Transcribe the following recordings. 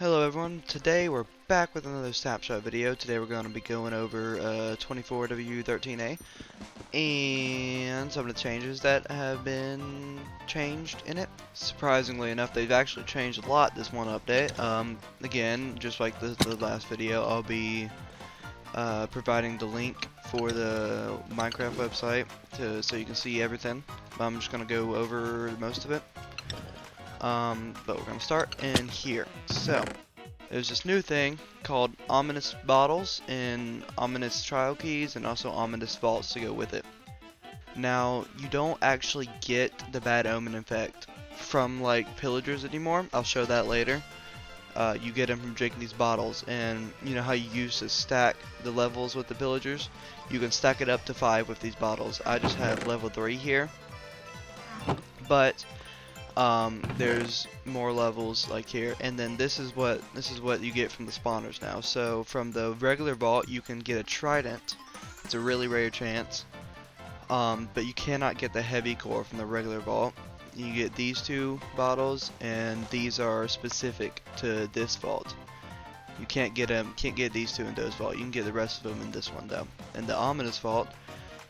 Hello everyone, today we're back with another snapshot video. Today we're going to be going over 24W13A and some of the changes that have been changed in it. Surprisingly enough, they've actually changed a lot this one update. Again, just like the last video, I'll be providing the link for the Minecraft website so you can see everything. I'm just going to go over most of it. But we're going to start in here. So, there's this new thing called ominous bottles and ominous trial keys and also ominous vaults to go with it. Now, you don't actually get the bad omen effect from like pillagers anymore. I'll show that later. You get them from drinking these bottles, and you know how you used to stack the levels with the pillagers? You can stack it up to 5 with these bottles. I just have level 3 here, but there's more levels like here, and then this is what you get from the spawners now. So from the regular vault you can get a trident. It's a really rare chance, but you cannot get the heavy core from the regular vault. You get these 2 bottles, and these are specific to this vault. You can't get these 2 in those vault. You can get the rest of them in this one though. And the ominous vault,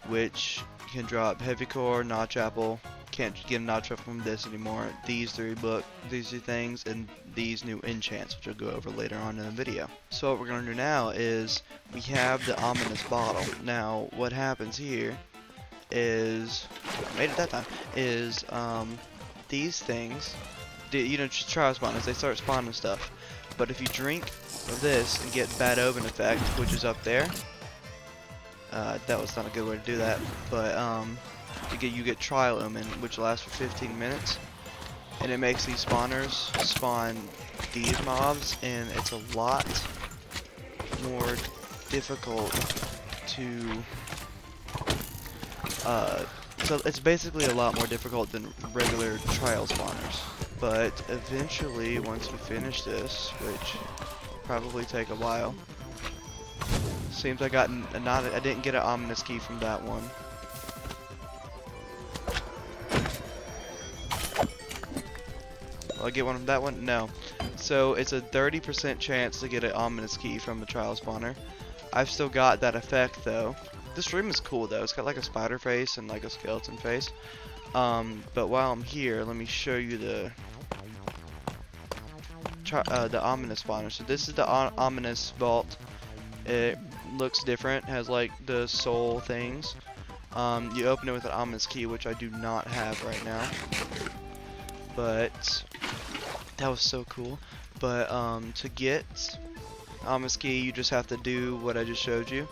which can drop heavy core, notch apple. Can't get a notch up from this anymore. These 3 things, and these new enchants, which I'll go over later on in the video. So what we're gonna do now is we have the ominous bottle. Now what happens here is, I made it that time, is these things, you know, just trial spawners, they start spawning stuff. But if you drink of this and get bad omen effect, which is up there, that was not a good way to do that, but you get trial omen, which lasts for 15 minutes, and it makes these spawners spawn these mobs, and it's a lot more difficult to so it's basically a lot more difficult than regular trial spawners. But eventually, once we finish this, which will probably take a while, seems I didn't get an ominous key from that one. Will I get one from that one? No. So it's a 30% chance to get an ominous key from the trial spawner. I've still got that effect though. This room is cool though. It's got like a spider face and like a skeleton face. But while I'm here, let me show you the ominous spawner. So this is the ominous vault. It looks different. Has like the soul things. You open it with an ominous key, which I do not have right now. But that was so cool. But to get ominous key, you just have to do what I just showed you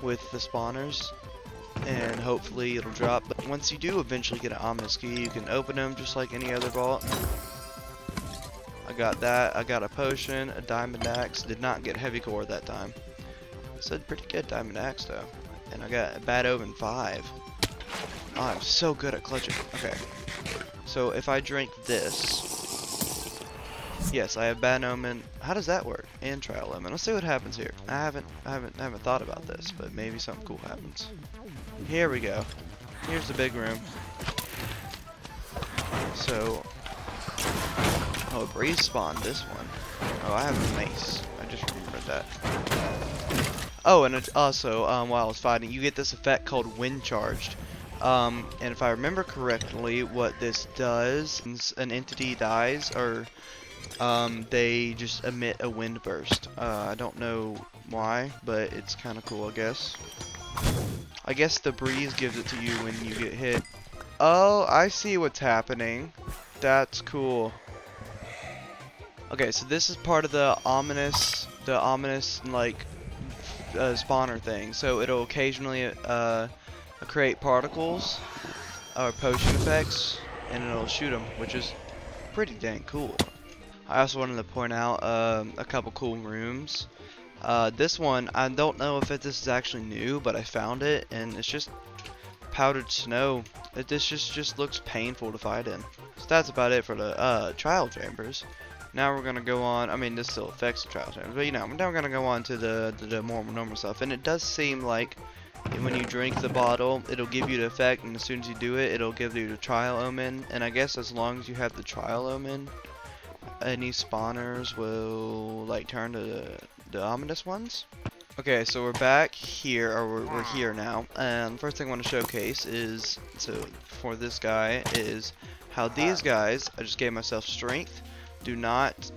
with the spawners, and hopefully it'll drop. But once you do eventually get an ominous key, you can open them just like any other vault. I got that. I got a potion, a diamond axe. Did not get heavy core that time. Said pretty good diamond axe though. And I got a bad omen 5. Oh, I'm so good at clutching. Okay. So if I drink this, yes, I have bad omen. How does that work? And trial omen. Let's see what happens here. I haven't thought about this, but maybe something cool happens. Here we go. Here's the big room. So, oh, Breeze spawned this one. Oh, I have a mace. I just remembered that. Oh, and also, while I was fighting, you get this effect called wind charged. And if I remember correctly, what this does, an entity dies, or they just emit a wind burst. I don't know why, but it's kind of cool, I guess. I guess the breeze gives it to you when you get hit. Oh, I see what's happening. That's cool. Okay, so this is part of the ominous like spawner thing. So it'll occasionally create particles or potion effects, and it'll shoot them, which is pretty dang cool. I also wanted to point out a couple cool rooms. This one, I don't know if this is actually new, but I found it, and it's just powdered snow. This just looks painful to fight in. So that's about it for the trial chambers. Now we're gonna go on. I mean, this still affects the trial chambers, but you know, now we're gonna go on to the more normal stuff. And it does seem like when you drink the bottle, it'll give you the effect, and as soon as you do it, it'll give you the trial omen. And I guess as long as you have the trial omen, any spawners will like turn to the ominous ones. Okay, so we're back here, or we're here now, and first thing I want to showcase is, so for this guy, is how these guys, I just gave myself strength, do not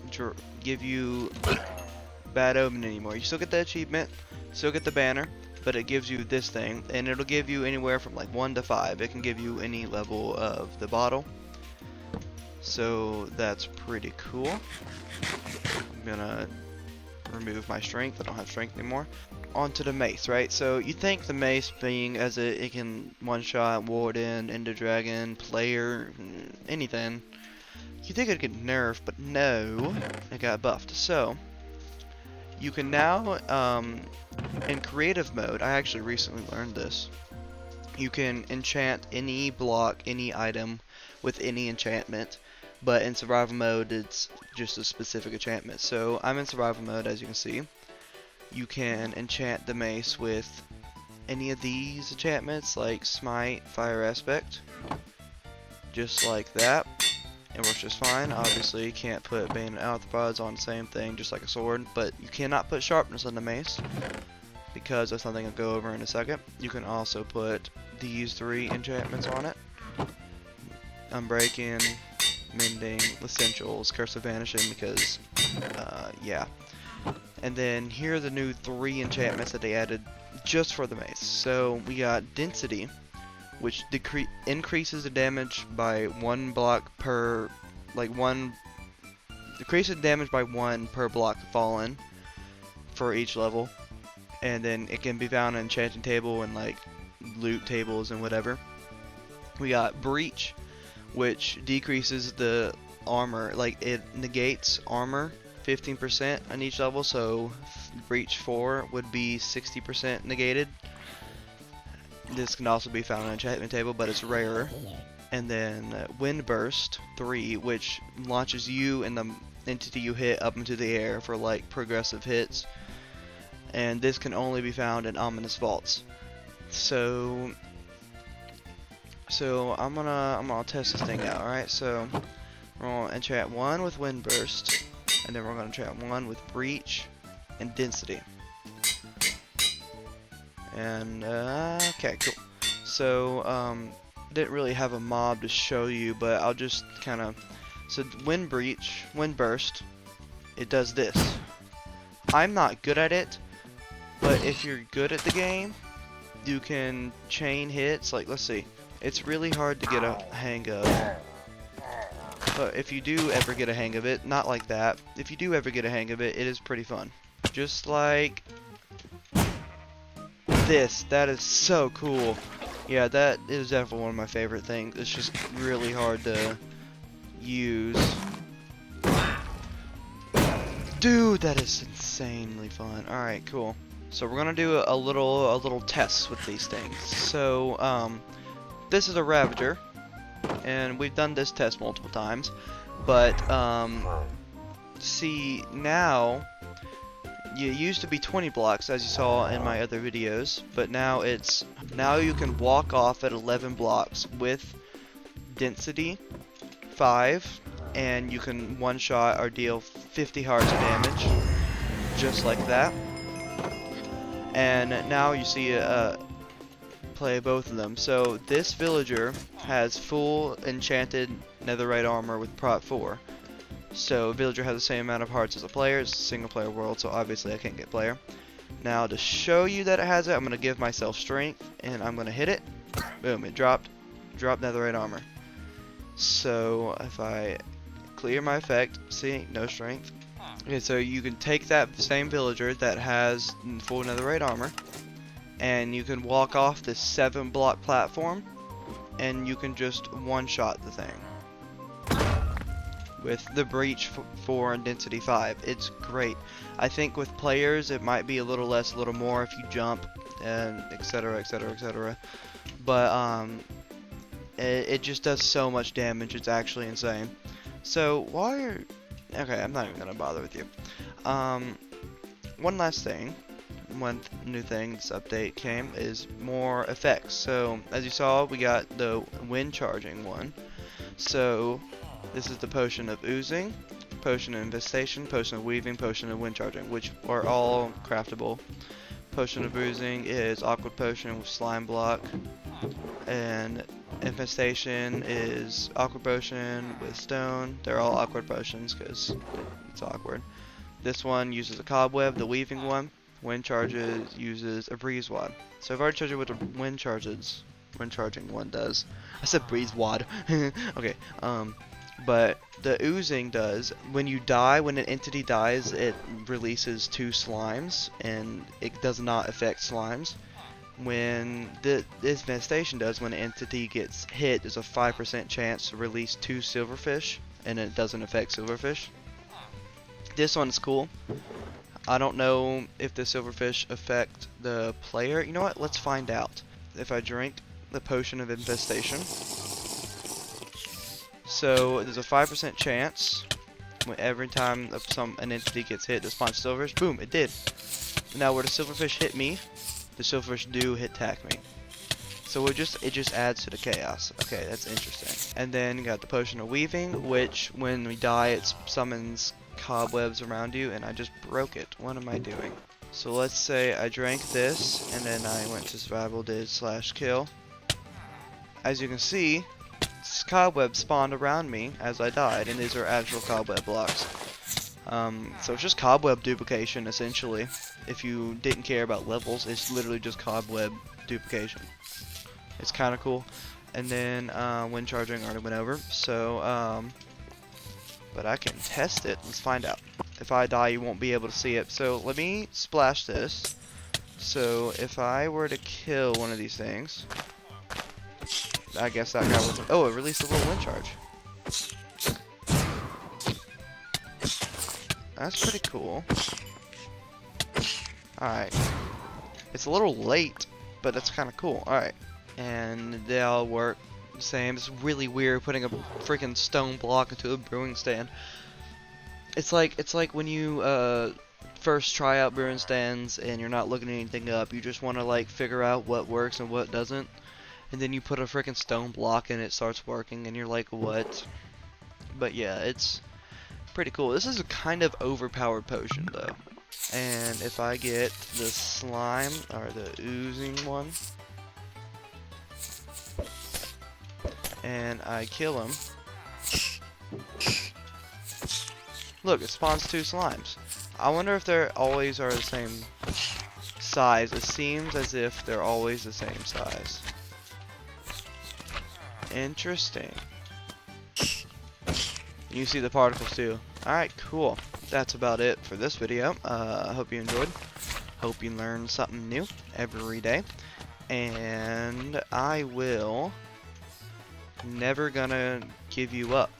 give you bad omen anymore. You still get the achievement, still get the banner, but it gives you this thing, and it'll give you anywhere from like 1 to 5. It can give you any level of the bottle, so that's pretty cool. I'm gonna remove my strength. I don't have strength anymore. Onto the mace, right? So you think the mace, being as it can one-shot warden, ender dragon, player, anything, you think it'd get nerfed, but no, it got buffed. So you can now, in creative mode, I actually recently learned this, you can enchant any block, any item with any enchantment. But in survival mode, it's just a specific enchantment. So I'm in survival mode, as you can see. You can enchant the mace with any of these enchantments, like Smite, Fire Aspect, just like that. It works just fine. Obviously, you can't put Bane and Arthropods on the same thing, just like a sword. But you cannot put Sharpness on the mace, because that's something I'll go over in a second. You can also put these 3 enchantments on it. Unbreaking, Mending, Essentials, Curse of Vanishing, because, yeah. And then here are the new 3 enchantments that they added just for the mace. So we got Density, which increases the damage by 1 block per, decreases damage by 1 per block fallen for each level. And then it can be found in enchanting table and like loot tables and whatever. We got Breach, which decreases the armor, like it negates armor 15% on each level, so Breach 4 would be 60% negated. This can also be found on enchantment table, but it's rarer. And then Windburst 3, which launches you and the entity you hit up into the air for like progressive hits. And this can only be found in ominous vaults. So I'm gonna test this thing out. Alright, so we're gonna enchant 1 with Windburst, and then we're gonna enchant 1 with Breach and Density. And okay, cool. So didn't really have a mob to show you, but I'll just kind of, so Windburst, it does this. I'm not good at it, but if you're good at the game, you can chain hits. Like, let's see. It's really hard to get a hang of, but if you do ever get a hang of it, not like that, if you do ever get a hang of it, it is pretty fun. Just like this. That is so cool. Yeah, that is definitely one of my favorite things. It's just really hard to use. Dude, that is insanely fun. Alright, cool. So we're gonna do a little test with these things. So, this is a Ravager, and we've done this test multiple times, but see, now it used to be 20 blocks, as you saw in my other videos, but now you can walk off at 11 blocks with Density 5, and you can one shot or deal 50 hearts of damage, just like that. And now you see play both of them. So this villager has full enchanted netherite armor with prot 4. So villager has the same amount of hearts as a player. It's a single player world, so obviously I can't get player. Now to show you that it has it, I'm gonna give myself strength and I'm gonna hit it. Boom, it dropped netherite armor. So if I clear my effect, see, no strength. Okay, so you can take that same villager that has full netherite armor, and you can walk off this 7 block platform, and you can just one-shot the thing with the Breach 4 and Density 5. It's great. I think with players it might be a little less, a little more if you jump, and etc, etc, etc. But it just does so much damage, it's actually insane. So okay, I'm not even gonna bother with you. One last thing, one new thing this update came is more effects. So as you saw, we got the wind charging one. So this is the potion of oozing, potion of infestation, potion of weaving, potion of wind charging, which are all craftable. Potion of bruising is awkward potion with slime block, and infestation is awkward potion with stone. They're all awkward potions because it's awkward. This one uses a cobweb, the weaving one. Wind charges uses a breeze wad. So I've already told you what the wind charging one does. I said breeze wad. Okay, but the oozing does, when you die, when an entity dies, it releases 2 slimes, and it does not affect slimes. When this infestation does, when an entity gets hit, there's a 5% chance to release 2 silverfish, and it doesn't affect silverfish. This one's cool. I don't know if the silverfish affect the player. You know what? Let's find out. If I drink the potion of infestation. So there's a 5% chance when every time an entity gets hit, to spawn silverfish. Boom! It did. Now where the silverfish hit me, the silverfish do attack me. So it just adds to the chaos. Okay, that's interesting. And then you got the potion of weaving, which when we die, it summons cobwebs around you, and I just broke it. What am I doing? So let's say I drank this, and then I went to survival, did /kill. As you can see, cobwebs spawned around me as I died, and these are actual cobweb blocks. So it's just cobweb duplication, essentially. If you didn't care about levels, it's literally just cobweb duplication. It's kind of cool. And then wind charging already went over, so but I can test it. Let's find out. If I die, you won't be able to see it. So let me splash this. So if I were to kill one of these things, I guess that guy was. Oh, it released a little wind charge. That's pretty cool. Alright. It's a little late, but that's kind of cool. Alright. And they all work the same. It's really weird putting a freaking stone block into a brewing stand. It's like when you first try out brewing stands and you're not looking anything up. You just want to like figure out what works and what doesn't. And then you put a freaking stone block and it starts working and you're like, what? But yeah, it's pretty cool. This is a kind of overpowered potion though. And if I get the slime, or the oozing one, and I kill him, look, it spawns 2 slimes. I wonder if they always are the same size. It seems as if they're always the same size. Interesting. You see the particles too. Alright, cool. That's about it for this video. I hope you enjoyed. Hope you learned something new every day. And I will never gonna give you up.